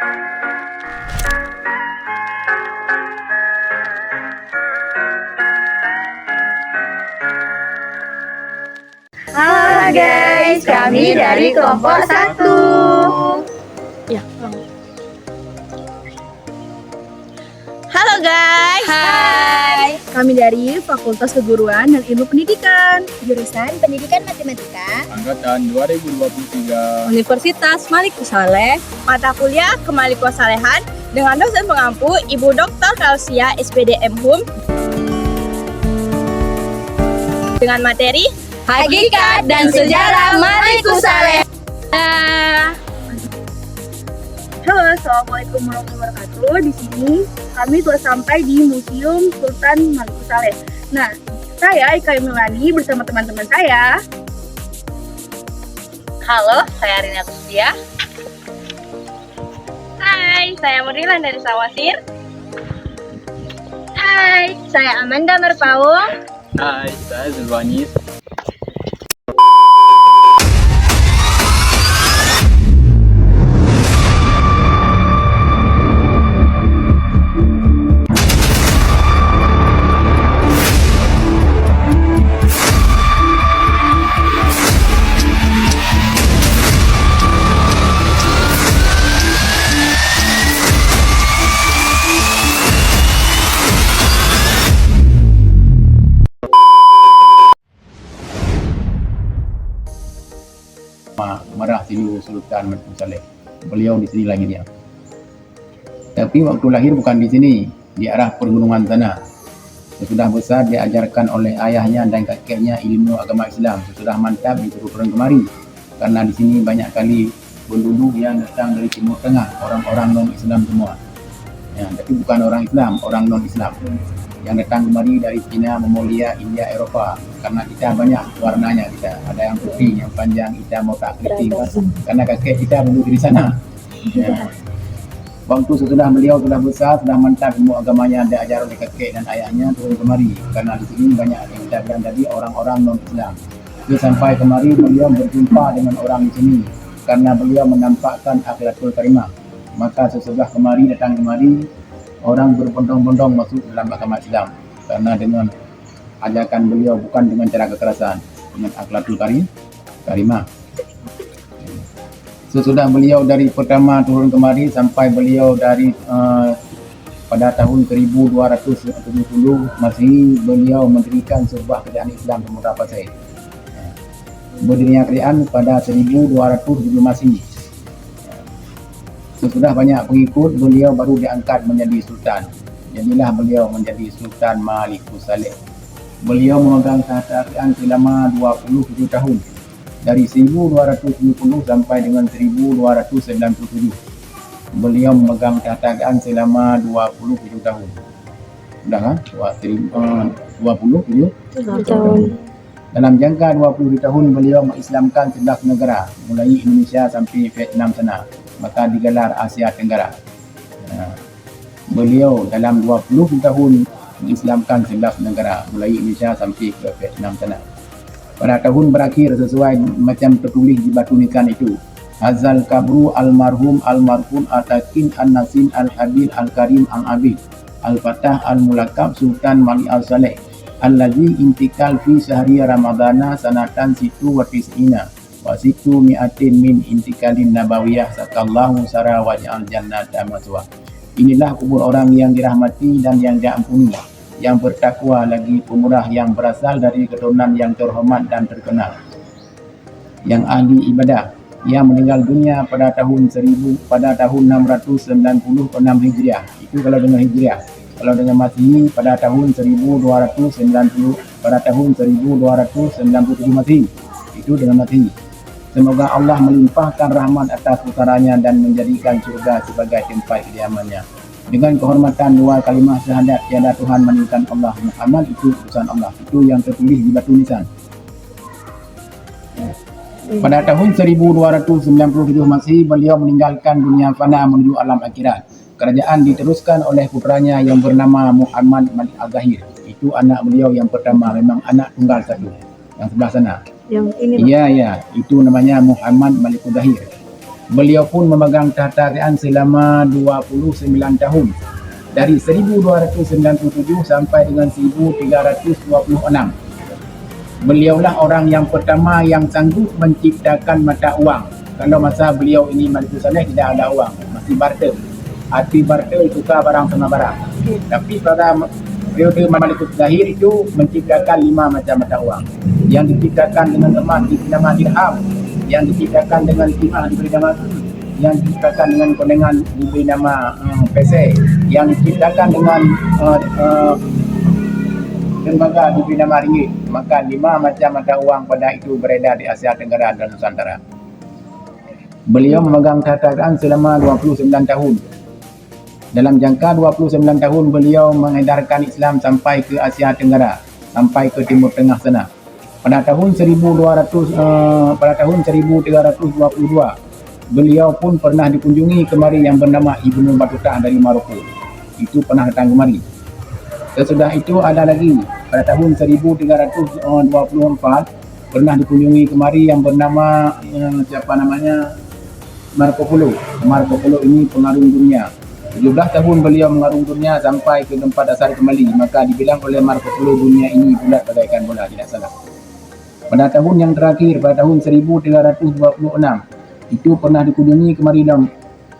Halo guys, kami dari kelompok 1. Ya. Halo guys. Hai. Kami dari Fakultas Keguruan dan Ilmu Pendidikan, Jurusan Pendidikan Matematika, Angkatan 2023. Universitas Malikusaleh, mata kuliah Kemalikwasalehan dengan dosen pengampu Ibu Dr. Kalsia SPD MHUM dengan materi Hakikat dan Sejarah Malikusaleh. Halo, assalamualaikum warahmatullahi wabarakatuh. Di sini kami telah sampai di Museum Sultan Malikusaleh. Nah, saya Ika Milani bersama teman-teman saya. Halo, saya Rina Kusdia. Hai, saya Murilan dari Sawasir. Hai, saya Amanda Merpaung. Hai, saya Zulwanis. Marah Silu Sultan Malikusaleh. Beliau di sini lahirnya. Tapi waktu lahir bukan di sini, di arah pergunungan sana. Sesudah besar diajarkan oleh ayahnya dan kakeknya ilmu agama Islam. Sesudah mantap disuruh turun kemari. Karena di sini banyak kali penduduk yang datang dari Timur Tengah, orang-orang non-Islam semua. Ya, tapi bukan orang Islam, orang non-Islam. Yang datang kemari dari Cina, Mongolia, India, Eropa. Karena kita banyak warnanya kita. Ada yang putih, yang panjang, hitam, botak, keriting. Karena kakek kita dulu di sana. Ya. Waktu sesudah beliau sudah besar, sudah mantap ilmu agamanya diajar oleh kakek dan ayahnya turun kemari. Karena di sini banyak yang kita bilang tadi orang-orang non-Islam. Jadi sampai kemari beliau berjumpa dengan orang di sini. Karena beliau menampakkan akhlakul karimah. Maka sesudah kemari, datang kemari, orang berbondong-bondong masuk dalam agama Islam. Karena dengan ajakan beliau bukan dengan cara kekerasan, dengan akhlakul karimah. Sesudah beliau dari pertama turun kemari sampai beliau dari pada tahun 1270 Masehi beliau mendirikan sebuah kerajaan Islam di Murah Pasir. Berdirinya kerajaan pada 1270 Masehi. Sesudah banyak pengikut, beliau baru diangkat menjadi sultan. Jadilah beliau menjadi Sultan Malikusaleh. Beliau memegang tahta kerajaan selama 27 tahun. Dari 1270 sampai dengan 1297. Beliau memegang tahta kerajaan selama 27 tahun. Sudah kan? 27 tahun. Dalam jangka 20 tahun beliau mengislamkan 11 negara, mulai Indonesia sampai Vietnam sana. Maka digelar Asia Tenggara. Beliau dalam 20 tahun mengislamkan 11 negara, mulai Indonesia sampai ke Vietnam sana. Pada tahun berakhir sesuai macam tertulis di batu nisan itu, Hazal Kabru Almarhum Almarhum Atakin An-Nasin Al-Habil Al-Karim Al-Abid Al-Fatah Al-Mulakab Sultan Malik Al-Saleh Allazi intikal fi syahri Ramadana sanatan situ wa tis'ina wa situ mi'atin min intikalin nabawiyah sakallahu sara waj'al jannata maswa. Inilah kubur orang yang dirahmati dan yang diampuni, yang bertakwa lagi pemurah, yang berasal dari keturunan yang terhormat dan terkenal, yang ahli ibadah, yang meninggal dunia pada tahun 696 Hijriah. Itu kalau dengan Hijriah. Kalau dengan Masehi pada tahun 1297 Masehi. Itu dengan Masehi. Semoga Allah melimpahkan rahmat atas putranya dan menjadikan surga sebagai tempat kediamannya. Dengan kehormatan dua kalimah syahadat tiada Tuhan melainkan Allah, Muhammad itu utusan Allah. Itu yang tertulis di batu nisan. Pada tahun 1297 Masehi beliau meninggalkan dunia fana menuju alam akhirat. Kerajaan diteruskan oleh putranya yang bernama Muhammad Malik Al-Zahir. Itu anak beliau yang pertama, memang anak tunggal satu. Yang sebelah sana. Yang ini. Iya, itu namanya Muhammad Malik Al-Zahir. Beliau pun memegang tahta kerajaan selama 29 tahun. Dari 1297 sampai dengan 1326. Beliaulah orang yang pertama yang sanggup menciptakan mata wang. Kalau masa beliau ini Malikus Saleh tidak ada wang, masih barter. Arti barter tukar barang sama barang. Tapi pada periode Malikus Zahir itu menciptakan 5 macam mata wang. Yang diciptakan dengan emas diberi nama dirham, yang diciptakan dengan timah diberi nama, yang diciptakan dengan kondengan diberi nama pesek, yang diciptakan dengan tembaga diberi nama ringgit. Maka 5 macam mata wang pada itu beredar di Asia Tenggara dan Nusantara. Beliau memegang tahta kerajaan selama 29 tahun. Dalam jangka 29 tahun beliau mengedarkan Islam sampai ke Asia Tenggara, sampai ke Timur Tengah sana. Pada tahun 1322, beliau pun pernah dikunjungi kemari yang bernama Ibnu Battuta dari Maroko. Itu pernah datang kemari. Sesudah itu ada lagi pada tahun 1324 pernah dikunjungi kemari yang bernama siapa namanya Marco Polo. Marco Polo ini pengarung dunia. 17 tahun beliau mengarung dunia sampai ke tempat dasar kembali. Maka dibilang oleh Marco Polo dunia ini bulat bagaikan bola, tidak salah. Pada tahun yang terakhir, pada tahun 1326, itu pernah dikunjungi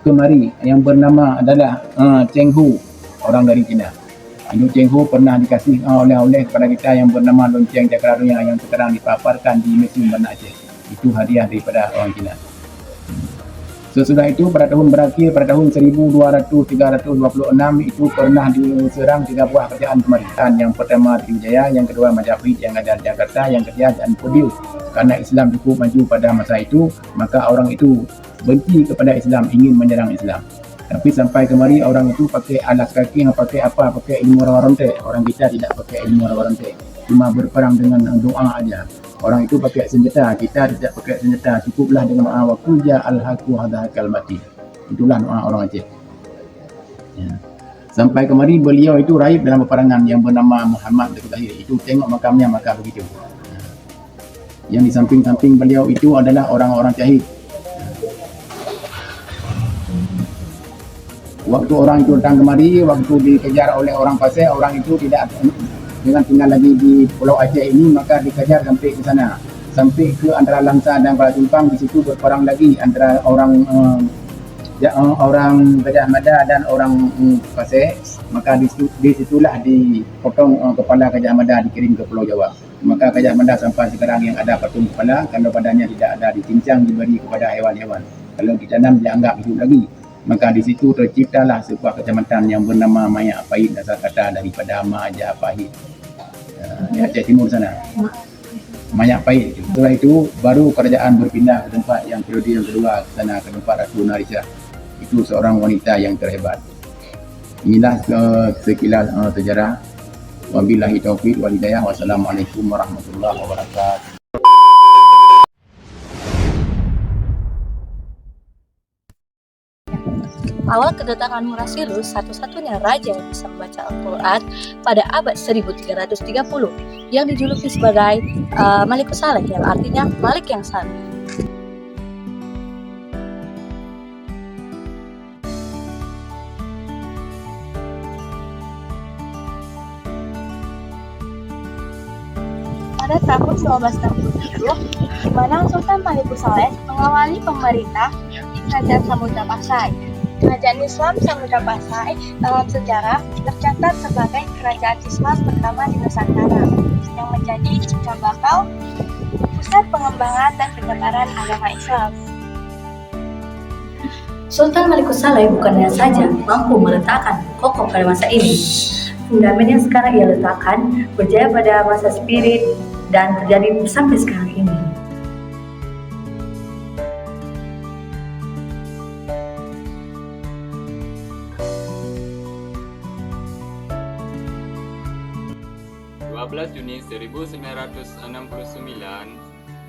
kemari yang bernama adalah Cheng Hu, orang dari China. Itu Cheng Hu pernah dikasih oleh kepada kita yang bernama lonceng cakra dunia yang sekarang dipaparkan di Museum Banda Aceh. Itu hadiah daripada orang China. Sesudah itu pada tahun berakhir, pada tahun 1326 itu pernah diserang 3 buah kerajaan pemerintahan. Yang pertama Sriwijaya, yang kedua Majapahit yang ada di Jakarta, yang ketiga Jaan Podium. Karena Islam cukup maju pada masa itu, maka orang itu benci kepada Islam, ingin menyerang Islam. Tapi sampai kemari orang itu pakai alas kaki, pakai apa? Pakai ilmu rawa-ronte. Orang kita tidak pakai ilmu rawa-ronte, cuma berperang dengan doa aja. Orang itu pakai senjata, kita tidak pakai senjata. Cukuplah dengan doa wa qul ja'al haqqu hadzal mati. Itulah doa orang Aceh. Ya. Sampai kemari beliau itu raib dalam peperangan yang bernama Muhammad Malikus Zahir. Itu tengok makamnya maka begitu. Yang di samping-samping beliau itu adalah orang-orang syahid. Waktu orang itu datang kemari, waktu dikejar oleh orang Pasir, orang itu tidak dengan tinggal lagi di Pulau Aceh ini, maka dikejar sampai ke sana, sampai ke antara Langsa dan Kuala Tumpang. Di situ berperang lagi antara orang Gajah Mada dan orang Pasir. Maka di situlah dipotong kepala Gajah Mada, dikirim ke Pulau Jawa. Maka Gajah Mada sampai sekarang yang ada patung kepala, kalau badannya tidak ada, dicincang, diberi kepada hewan-hewan. Kalau ditanam dianggap hidup lagi. Maka di situ terciptalah sebuah kecamatan yang bernama Majapahit, dasar kata daripada Majapahit. Di Aceh Timur sana. Majapahit. Setelah itu baru kerajaan berpindah ke tempat yang periode yang kedua ke sana, ke tempat Ratu Narisha. Itu seorang wanita yang terhebat. Inilah sekilas sejarah. Wabillahi taufiq wal hidayah. Wassalamualaikum warahmatullahi wabarakatuh. Awal kedatangan Murasirus, satu-satunya raja yang bisa membaca Al-Quran pada abad 1330, yang dijuluki sebagai Malikus Saleh, yang artinya Malik yang Saleh. Pada tahun 1967, di mana Sultan Malikus Saleh mengawali pemerintah di Kerajaan Samudra Pasai. Kerajaan Islam Samudra Pasai dalam sejarah tercatat sebagai kerajaan Islam pertama di Nusantara yang menjadi cikal bakal pusat pengembangan dan penyebaran agama Islam. Sultan Malikus Saleh bukannya saja mampu meletakkan kokoh pada masa ini, fundament yang sekarang ia letakkan berjaya pada masa spirit dan terjadi sampai sekarang ini. Juni 1969,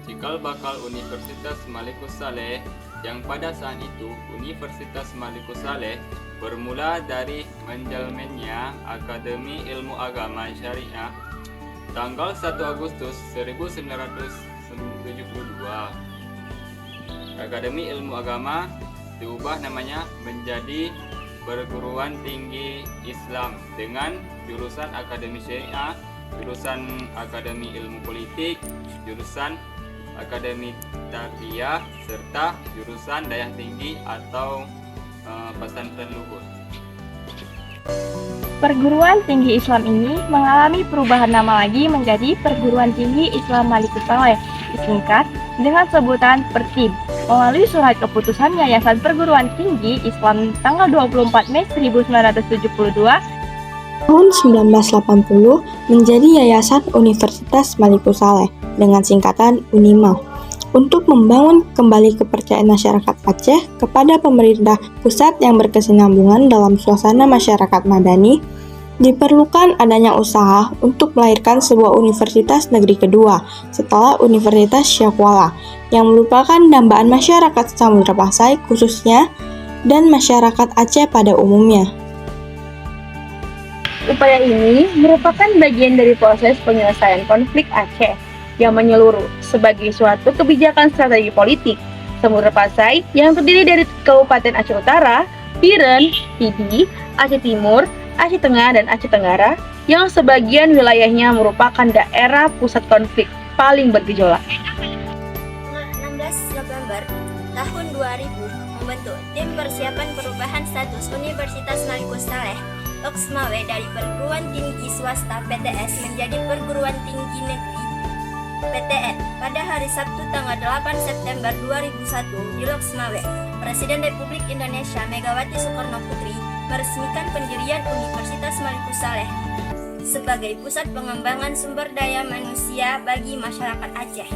cikal bakal Universitas Malikus Saleh yang pada saat itu Universitas Malikus Saleh bermula dari menjalmennya Akademi Ilmu Agama Syariah tanggal 1 Agustus 1972. Akademi Ilmu Agama diubah namanya menjadi Perguruan Tinggi Islam dengan jurusan Akademi Syariah, jurusan Akademi Ilmu Politik, jurusan Akademi Tarbiyah, serta jurusan Daya Tinggi atau Pesantren Luhur. Perguruan Tinggi Islam ini mengalami perubahan nama lagi menjadi Perguruan Tinggi Islam Malikus Saleh, disingkat dengan sebutan Pertim, melalui surat keputusan Yayasan Perguruan Tinggi Islam tanggal 24 Mei 1972 tahun 1980 menjadi Yayasan Universitas Malikus Saleh dengan singkatan UNIMAL untuk membangun kembali kepercayaan masyarakat Aceh kepada pemerintah pusat yang berkesinambungan dalam suasana masyarakat madani. Diperlukan adanya usaha untuk melahirkan sebuah universitas negeri kedua setelah Universitas Syakuala yang merupakan dambaan masyarakat Samudra Pasai khususnya dan masyarakat Aceh pada umumnya. Upaya ini merupakan bagian dari proses penyelesaian konflik Aceh yang menyeluruh sebagai suatu kebijakan strategi politik Samudra Pasai yang terdiri dari Kabupaten Aceh Utara, Biren, Pidi, Aceh Timur, Aceh Tengah, dan Aceh Tenggara yang sebagian wilayahnya merupakan daerah pusat konflik paling bergejolak. 16 November tahun 2000 membentuk Tim Persiapan Perubahan Status Universitas Malikus Saleh (Loksmawe) dari Perguruan Tinggi Swasta PTS menjadi Perguruan Tinggi Negeri PTN pada hari Sabtu tanggal 8 September 2001 di Loksmawe. Presiden Republik Indonesia Megawati Soekarno Putri meresmikan pendirian Universitas Malikus Saleh sebagai pusat pengembangan sumber daya manusia bagi masyarakat Aceh.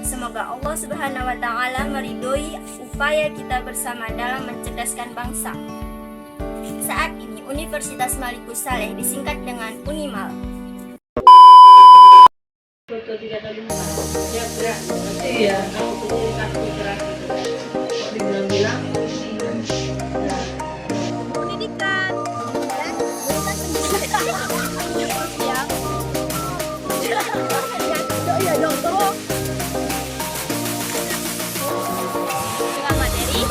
Semoga Allah Subhanahu wa taala meridhoi upaya kita bersama dalam mencerdaskan bangsa. Saat ini Universitas Malikus Saleh disingkat dengan UNIMAL. pendidikan dan jurusan pendidikan dengan materi